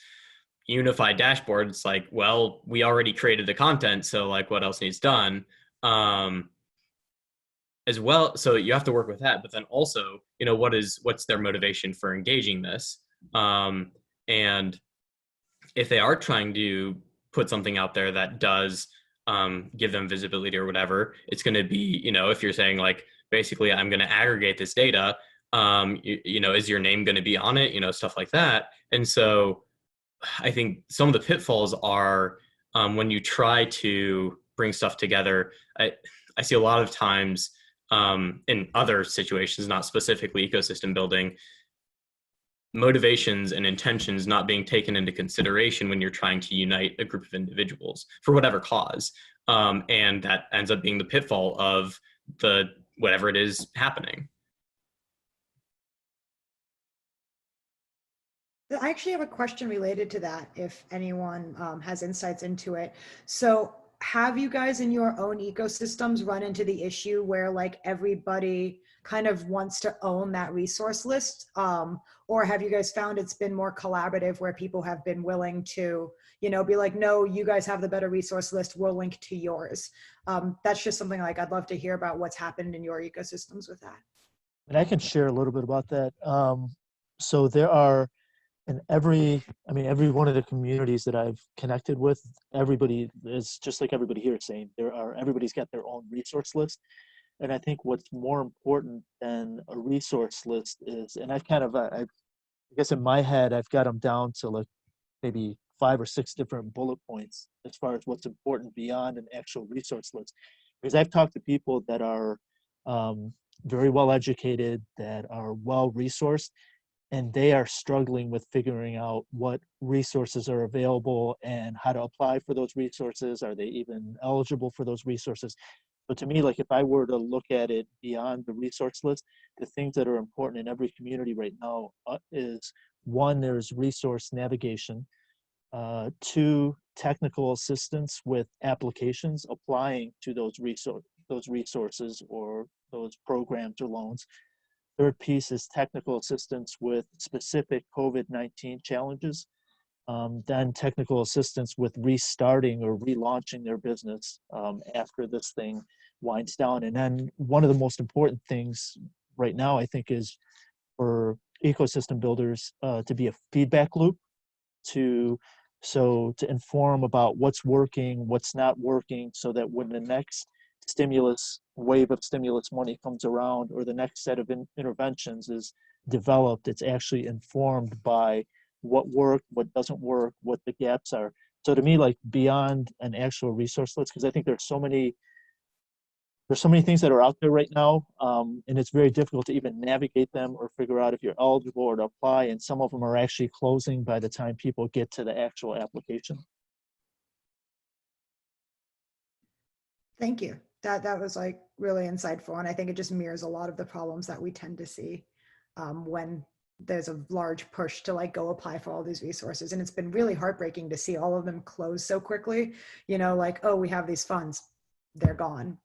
unified dashboard, it's like, well, we already created the content, so like what else needs done, as well. So you have to work with that, but then also, what's their motivation for engaging this, and if they are trying to put something out there that does give them visibility or whatever, it's going to be, if you're saying like, basically, I'm going to aggregate this data, is your name going to be on it, stuff like that. And so I think some of the pitfalls are when you try to bring stuff together. I see a lot of times in other situations, not specifically ecosystem building, motivations and intentions not being taken into consideration when you're trying to unite a group of individuals for whatever cause. And that ends up being the pitfall of whatever it is happening. I actually have a question related to that, if anyone has insights into it. So have you guys in your own ecosystems run into the issue where like everybody kind of wants to own that resource list? Or have you guys found it's been more collaborative where people have been willing to, be like, no, you guys have the better resource list, we'll link to yours. That's just something like I'd love to hear about what's happened in your ecosystems with that. And I can share a little bit about that. So there are, in every one of the communities that I've connected with, everybody is just like everybody here is saying, everybody's got their own resource list. And I think what's more important than a resource list is, and I guess in my head, I've got them down to like maybe 5 or 6 different bullet points as far as what's important beyond an actual resource list. Because I've talked to people that are very well educated, that are well resourced, and they are struggling with figuring out what resources are available and how to apply for those resources. Are they even eligible for those resources? But to me, like if I were to look at it beyond the resource list, the things that are important in every community right now is 1, there's resource navigation, 2, technical assistance with applications applying to those resources or those programs or loans. 3rd piece is technical assistance with specific COVID-19 challenges. Then technical assistance with restarting or relaunching their business after this thing winds down. And then one of the most important things right now, I think, is for ecosystem builders to be a feedback loop to inform about what's working, what's not working, so that when the next wave of stimulus money comes around, or the next set of interventions is developed, it's actually informed by what worked, what doesn't work, what the gaps are. So to me, like beyond an actual resource list, because I think there's so many things that are out there right now, and it's very difficult to even navigate them or figure out if you're eligible or to apply, and some of them are actually closing by the time people get to the actual application. Thank you. That was like really insightful. And I think it just mirrors a lot of the problems that we tend to see when there's a large push to like go apply for all these resources. And it's been really heartbreaking to see all of them close so quickly, like, oh, we have these funds, they're gone,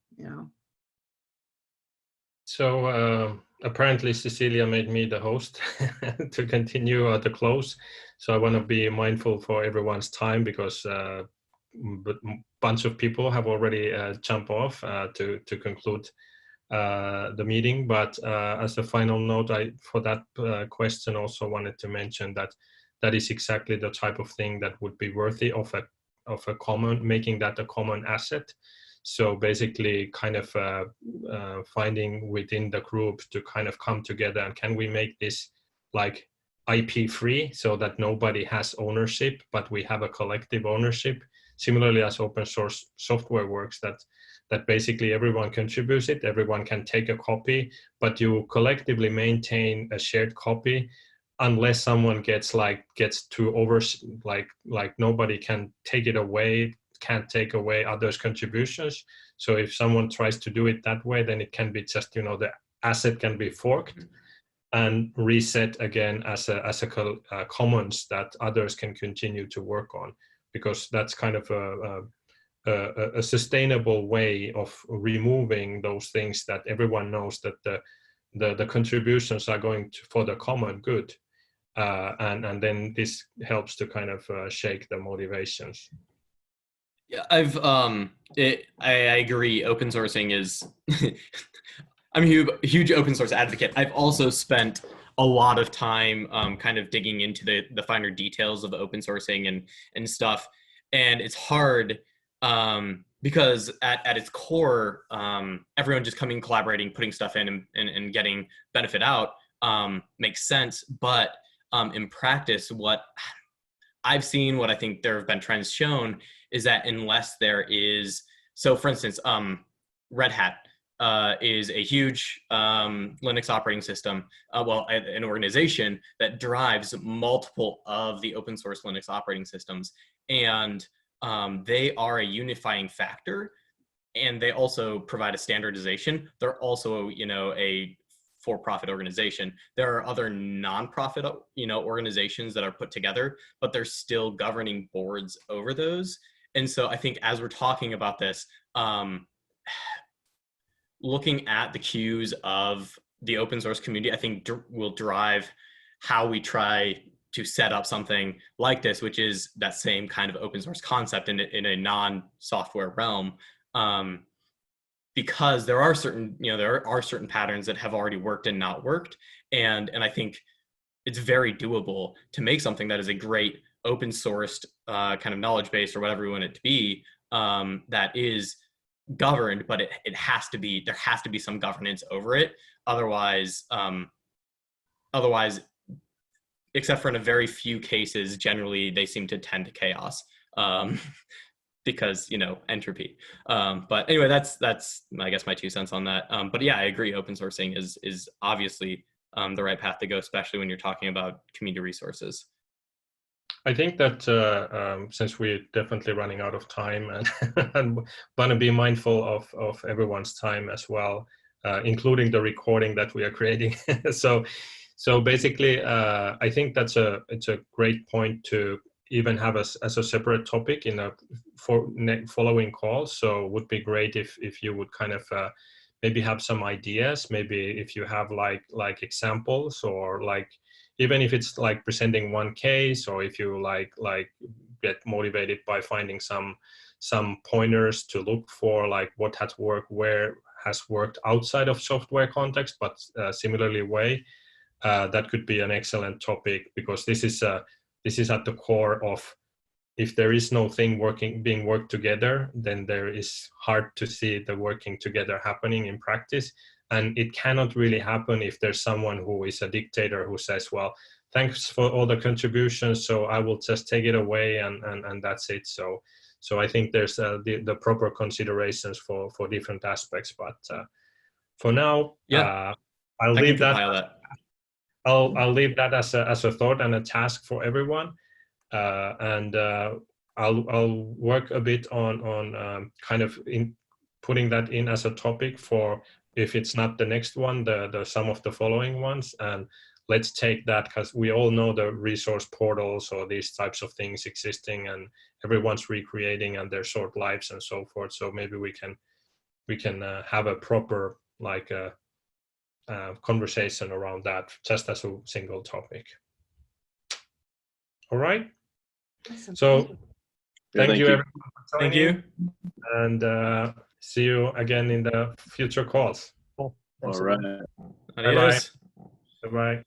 So apparently Cecilia made me the host to continue at the close. So I want to be mindful for everyone's time, because but bunch of people have already jumped off to conclude the meeting. But as a final note, for that question also wanted to mention that is exactly the type of thing that would be worthy of a common, making that a common asset. So basically kind of finding within the group to kind of come together, and can we make this like IP free so that nobody has ownership, but we have a collective ownership, similarly as open source software works, that basically everyone contributes it, everyone can take a copy, but you collectively maintain a shared copy unless someone gets too over, like nobody can take it away, can't take away others' contributions. So if someone tries to do it that way, then it can be just, the asset can be forked and reset again as a commons that others can continue to work on. because that's kind of a sustainable way of removing those things that everyone knows that the contributions are going for the common good, and then this helps to kind of shake the motivations. Yeah, I agree. Open sourcing is. I'm a huge open source advocate. I've also spent a lot of time kind of digging into the finer details of open sourcing and stuff, and it's hard because at its core, everyone just coming, collaborating, putting stuff in, and getting benefit out makes sense. But in practice, what I've seen, what I think there have been trends shown, is that unless there is, so for instance, Red Hat is a huge Linux operating system, an organization that drives multiple of the open source Linux operating systems. And they are a unifying factor, and they also provide a standardization. They're also, a for-profit organization. There are other non-profit, organizations that are put together, but there's still governing boards over those. And so I think as we're talking about this, looking at the cues of the open source community, I think will drive how we try to set up something like this, which is that same kind of open source concept in a non-software realm. Because there are certain, there are certain patterns that have already worked and not worked. And I think it's very doable to make something that is a great open sourced kind of knowledge base, or whatever we want it to be, that is governed, but there has to be some governance over it. Otherwise, except for in a very few cases, generally they seem to tend to chaos. Because entropy. But anyway, that's I guess my 2 cents on that. But yeah, I agree. Open sourcing is obviously the right path to go, especially when you're talking about community resources. I think that since we're definitely running out of time and want to be mindful of everyone's time as well, including the recording that we are creating. So basically, I think it's a great point to even have as a separate topic in a following call. So it would be great if you would kind of maybe have some ideas, maybe if you have like examples, or like even if it's like presenting one case, or if you like get motivated by finding some pointers to look for, like what has worked, where has worked outside of software context, but similarly way, that could be an excellent topic, because this is at the core of, if there is no thing being worked together, then there is hard to see the working together happening in practice. And it cannot really happen if there's someone who is a dictator who says, well, thanks for all the contributions, so I will just take it away and that's it. So I think there's the proper considerations for different aspects. But for now, yeah, I'll leave that. I'll leave that as a thought and a task for everyone, and I'll work a bit on kind of putting that in as a topic for, if it's not the next one, the some of the following ones. And let's take that, because we all know the resource portals or these types of things existing, and everyone's recreating and their short lives and so forth. So maybe we can have a proper conversation around that, just as a single topic. All right. Awesome. So thank you everyone for Thank joining. you. And see you again in the future calls. Cool. Thanks, All everyone. right. Adios. Bye-bye.